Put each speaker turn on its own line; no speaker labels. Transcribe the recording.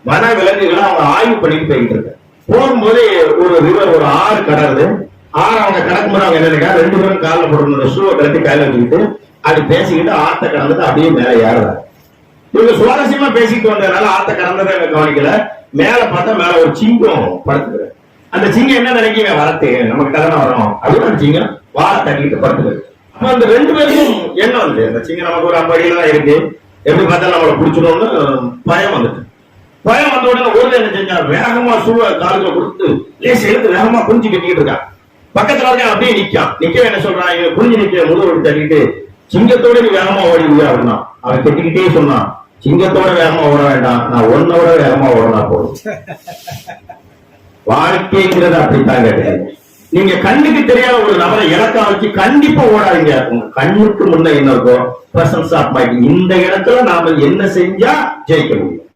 வன விலங்குகளை அவங்க ஆய்வு பண்ணிட்டு போயிட்டு இருக்க போகும்போது ஒரு ரிவர் ஒரு ஆறு கடவுது ஆறு அவங்க கடக்கும்போது அவங்க என்ன நினைக்கிறா 2 பேரும் காலில் போட்டு ஷூவை கட்டி கையில வச்சுக்கிட்டு அப்படி பேசிக்கிட்டு ஆத்த கடந்துட்டு அப்படியே மேல ஏறுறாங்க. இவங்க சுவாரஸ்யமா பேசிட்டு வந்ததுனால ஆத்த கடந்ததை எனக்கு கவனிக்கல. மேல பார்த்தா மேல ஒரு சிங்கம் படுத்துக்கிறது. அந்த சிங்கம் என்ன நினைக்க வரத்து நமக்கு கதனை வரணும் அப்படின்னு அந்த சிங்கம் வாழ தட்டிக்கிட்டு படுத்துக்கிறது. அப்ப அந்த 2 பேருக்கும் எண்ணம் வந்து அந்த சிங்கம் நமக்கு ஒரு 50 அடியில தான் இருக்கு, எப்படி பார்த்தா நம்மளை பிடிச்சிடும்னு பயம் வந்துட்டு பயம் வந்த உடனே ஒரு என்ன செஞ்சா வேகமா சூழ காலுக்கு கொடுத்து லேச எடுத்து வேகமா குஞ்சு கட்டிக்கிட்டு இருக்கான். பக்கத்துல இருக்க அப்படியே நிக்க என்ன சொல்றான், இவன் குஞ்சு நிக்க முதுகு தட்டிட்டு சிங்கத்தோட நீ வேகமா ஓடிடுவியா அப்படின்னா அவன் கட்டிக்கிட்டே சொன்னான், சிங்கத்தோட வேகமா ஓட வேண்டாம், நான் ஒன்னோட வேகமா ஓடனா போதும். வாழ்க்கைங்கிறது அப்படித்தான் கேட்டேன். நீங்க கண்ணுக்கு தெரியாத ஒரு நபரை இலக்கா வச்சு கண்டிப்பா ஓடாதீங்க. உங்க கண்ணுக்கு முன்ன என்ன இருக்கோ பிரசன்ஸ் ஆஃப் மைண்ட், இந்த இடத்துல நாம என்ன செஞ்சா ஜெயிக்க முடியும்.